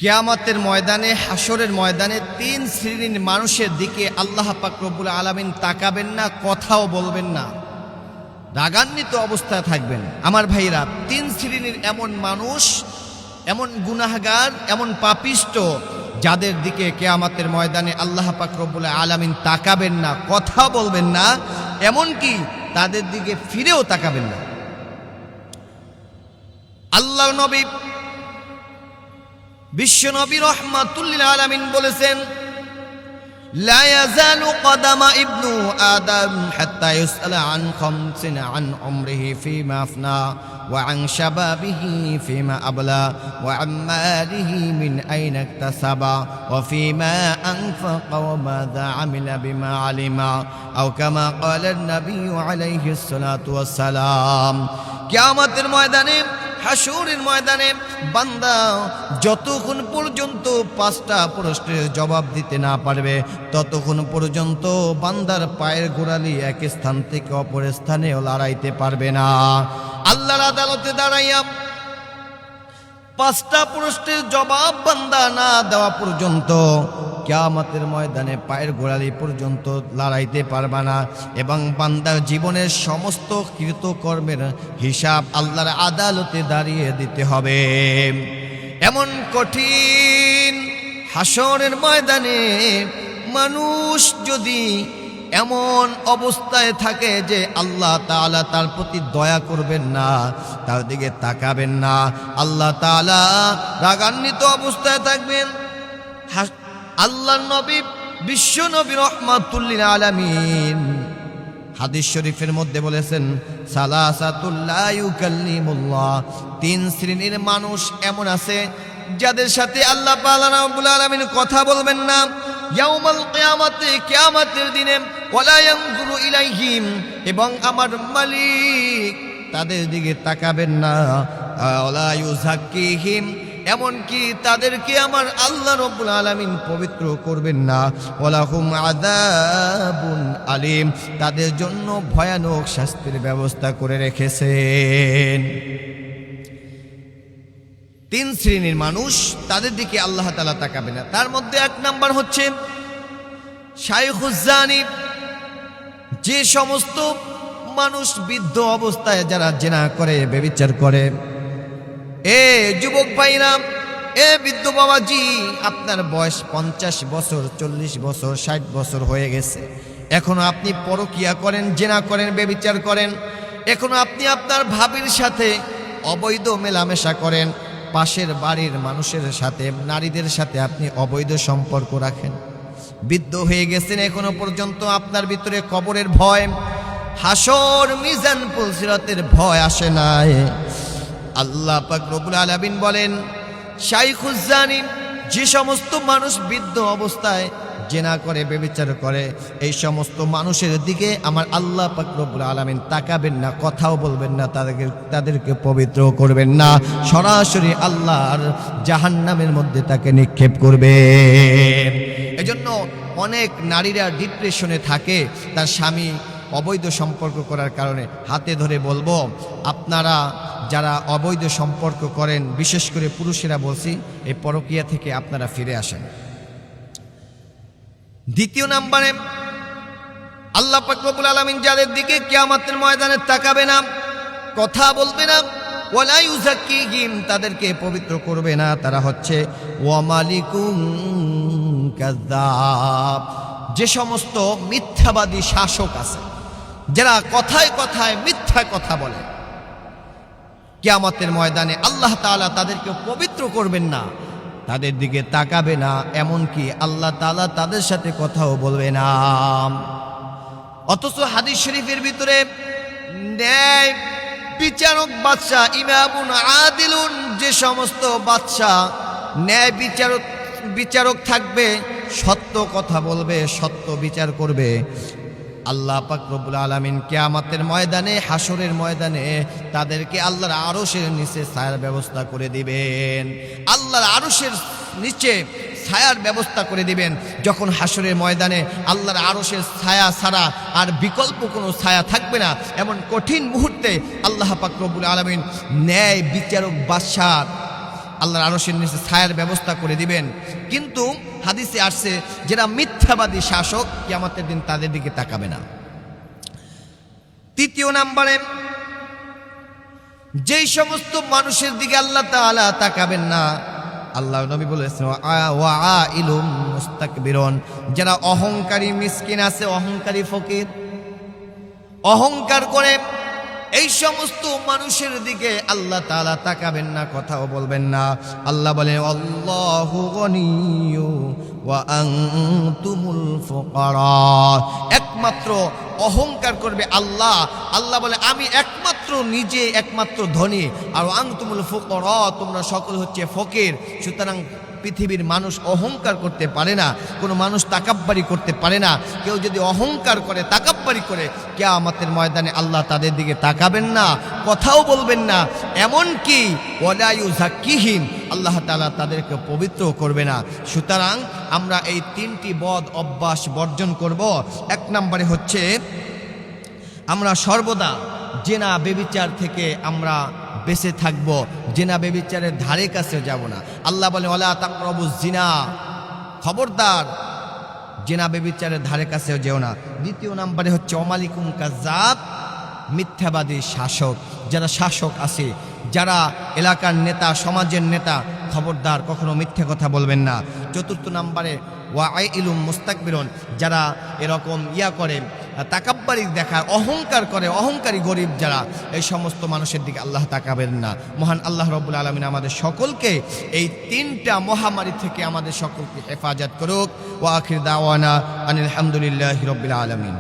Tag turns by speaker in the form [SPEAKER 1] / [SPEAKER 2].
[SPEAKER 1] কিয়ামতের ময়দানে, হাসরের ময়দানে তিন শ্রেণীর মানুষের দিকে আল্লাহ পাক রব্বুল আলামিন তাকাবেন না, কথাও বলবেন না, রাগান্বিত অবস্থায় থাকবেন। আমার ভাইরা, তিন শ্রেণীর এমন মানুষ, এমন গুনাহগার, এমন পাপিষ্ট, যাদের দিকে কিয়ামতের ময়দানে আল্লাহ পাক রব্বুল আলামিন তাকাবেন না, কথা বলবেন না, এমনকি তাদের দিকে ফিরেও তাকাবেন না। আল্লাহর নবী বিশ্বনবী রাহমাতুল লিল আলামিন বলেছেন, লা ইয়াজালু কদামা ইবনু আদম হাত্তা ইউসআলা আন খামসিন আন উমরিহি ফীমা আফনা ওয়া আন শাবাবিহি ফীমা আবলা ওয়া আন মালিহি মিন আইনা ইকতাসাবা ওয়া ফীমা আনফাকা ওয়া মাযা আমিলা বিমা আলিমা আও কামা ক্বালা আন-নবী আলাইহিস সালাতু ওয়াস সালাম। কিয়ামতের ময়দানে, হাসরের ময়দানে বান্দা যতক্ষণ পর্যন্ত পাঁচটা প্রশ্নের জবাব দিতে না পারবে, ততক্ষণ পর্যন্ত বান্দার পায়ের গোড়ালি এক স্থান থেকে অপর স্থানেও লড়াইতে পারবে না। আল্লাহর আদালতে দাঁড়াইয়া পাঁচটা প্রশ্নের জবাব বান্দা না দেওয়া পর্যন্ত কিয়ামতের ময়দানে পায়ের গোড়ালি পর্যন্ত লড়াইতে পারবে না, এবং বান্দার জীবনের সমস্ত কৃতকর্মের হিসাব আল্লাহর আদালতে দাঁড়িয়ে দিতে হবে। এমন কঠিন হাসরের ময়দানে মানুষ যদি এমন অবস্থায় থাকে যে আল্লাহ তাআলা তার প্রতি দয়া করবেন না, তার দিকে তাকাবেন না, আল্লাহ তাআলা রাগান্বিত অবস্থায় থাকবেন। আল্লাহর নবী বিশ্বনবী রাহমাতুল লিল আলামিন হাদিস শরীফের মধ্যে বলেছেন, সালাসাতুল লা ইউকাল্লিমুল্লাহ, তিন শ্রেণীর মানুষ এমন আছে যাদের সাথে আল্লাহ পাক রব্বুল আলামিন কথা বলবেন না ইয়াউমাল কিয়ামতে, কিয়ামতের দিনে, ওয়ালা ইয়ানজুরু ইলাইহিম, এবং আমার মালিক তাদের দিকে তাকাবেন না, ওয়ালা ইউযাক্কিহিম, এমনকি তাদেরকে আমার আল্লাহ রব্বুল আলামিন পবিত্র করবেন না, ওয়ালাহুম আযাবুন আলীম, তাদের জন্য ভয়ানক শাস্তির ব্যবস্থা করে রেখেছেন। তিন শ্রেণীর মানুষ, তাদের দিকে আল্লাহ তাআলা তাকাবে না। তার মধ্যে এক নাম্বার হচ্ছে শাইখুজ জানি, যে সমস্ত মানুষ বৃদ্ধ অবস্থায় যারা জিনা করে, ব্যভিচার করে। এ যুবক ভাইরা, এ বৃদ্ধ বাবাজি, আপনার বয়স 50 বছর, 40 বছর, 60 বছর হয়ে গেছে, এখনো আপনি পরকিয়া করেন, জিনা করেন, ব্যভিচার করেন, এখনো আপনি আপনার ভাবির সাথে অবৈধ মেলামেশা করেন, পাশের বাড়ির মানুষের সাথে, নারীদের সাথে আপনি অবৈধ সম্পর্ক রাখেন। বৃদ্ধ হয়ে গেছেন, এখনো পর্যন্ত আপনার ভিতরে কবরের ভয়, হাসর, মিজান, পুলসিরাতের ভয় আসে নাই। আল্লাহ পাক রব্বুল আলামিন বলেন, শাইখুজ জানি, যে সমস্ত মানুষ বৃদ্ধ অবস্থায় জিনা করে, ব্যভিচার করে, এই সমস্ত মানুষের দিকে আমার আল্লাহ পাক রব্বুল আলামিন তাকাবেন না, কথাও বলবেন না, তাদেরকে পবিত্র করবেন না, সরাসরি আল্লাহর জাহান্নামের মধ্যে তাকে নিক্ষেপ করবেন। এজন্য অনেক নারীরা ডিপ্রেশনে থাকে তার স্বামী অবৈধ সম্পর্ক করার কারণে। হাতে ধরে বলবো, আপনারা যারা অবৈধ সম্পর্ক করেন, বিশেষ করে পুরুষেরা বলছি, এই পরকীয়া থেকে আপনারা ফিরে আসেন। দ্বিতীয় নম্বরে আল্লাহ পাক রব্বুল আলামিন যাদের দিকে কিয়ামতের ময়দানে তাকাবে না, কথা বলবে না, ওয়ালা ইউযাক্কিহিম, তাদেরকে পবিত্র করবে না, তারা হচ্ছে ওয়া মালিকুন কাযযাব, যে সমস্ত মিথ্যাবাদী শাসক আছে, যারা কথায় কথায় মিথ্যা কথা বলে, কিয়ামতের ময়দানে আল্লাহ তাআলা তাদেরকে পবিত্র করবেন না, তাদের দিকে তাকাবে না, এমনকি আল্লাহ তাআলা তাদের সাথে কথাও বলবে না। অথচ হাদিস শরীফের ভিতরে ন্যায় বিচারক বাদশা, ইমামুন আদিলুন, যে সমস্ত বাদশা ন্যায় বিচারক থাকবে, সত্য কথা বলবে, সত্য বিচার করবে, আল্লাহ পাক রব্বুল আলামিন কিয়ামতের ময়দানে, হাসরের ময়দানে তাদেরকে আল্লাহর আরশের নিচে ছায়ার ব্যবস্থা করে দিবেন। আল্লাহর আরশের নিচে ছায়ার ব্যবস্থা করে দিবেন। যখন হাসরের ময়দানে আল্লাহর আরশের ছায়া ছাড়া আর বিকল্প কোনো ছায়া থাকবে না, এমন কঠিন মুহূর্তে আল্লাহ পাক রব্বুল আলামিন ন্যায় বিচারক বাদশাহ আল্লাহর আরশের নিচে ছায়ার ব্যবস্থা করে দিবেন। কিন্তু হাদিসে আসছে যারা মিথ্যাবাদী শাসক কিয়ামতের দিন তাদের দিকে তাকাবে না। তৃতীয় নম্বরে যেই সমস্ত মানুষের দিকে আল্লাহ তাআলা তাকাবেন না, আল্লাহ নবী বলেছেন ওয়াইলুম মুস্তাকবিরুন, যারা অহংকারী মিসকিন আছে, অহংকারী ফকির, অহংকার করে, এই সমস্ত মানুষের দিকে আল্লাহ তাআলা তাকাবেন না, কথাও বলবেন না। আল্লাহ বলেন আল্লাহু গনিয়্যু ওয়া আনতুমুল ফুকারা, একমাত্র অহংকার করবে আল্লাহ। আল্লাহ বলে আমি একমাত্র, নিজে একমাত্র ধনী, আর আনতুমুল ফুকারা, তোমরা সকল হচ্ছে ফকির। সুতরাং পৃথিবীর মানুষ অহংকার করতে পারে না, কোনো মানুষ তাকাব্বারি করতে পারে না। কেউ যদি অহংকার করে, তাকাব্বারি করে, কিয়ামতের ময়দানে আল্লাহ তাদের দিকে তাকাবেন না, কথাও বলবেন না, এমনকি ওয়ালা ইউযাক্কিহিম, আল্লাহ তাআলা তাদেরকে পবিত্র করবে না। সুতরাং আমরা এই তিনটি বদ অভ্যাস বর্জন করব। এক নম্বরে হচ্ছে আমরা সর্বদা জেনা বেবিচার থেকে আমরা বেঁচে থাকব, জেনা বেবিচারের ধারে কাছে যাব না। আল্লাহ বলে ওয়ালা তাকরাবুজ জিনা, খবরদার জেনা বেবিচারের ধারে কাছেও যেও না। দ্বিতীয় নম্বরে হচ্ছে ওমালিকুম কাজ্জাব, মিথ্যাবাদী শাসক, যারা শাসক আছে, যারা এলাকার নেতা, সমাজের নেতা, খবরদার কখনো মিথ্যে কথা বলবেন না। চতুর্থ নম্বরে ওয়াইলুম মুস্তাকবিরুন, যারা এরকম করে, তাকাব্বারি দেখায়, অহংকার করে, অহংকারী গরিব যারা, এই সমস্ত মানুষের দিকে আল্লাহ তাকাবেন না। মহান আল্লাহ রাব্বুল আলামিন আমাদের সকলকে এই তিনটা মহামারী থেকে আমাদের সকলকে হেফাজত করুক। ওয়া আখির দাওয়ানা আনিল হামদুলিল্লাহি রাব্বিল আলামিন।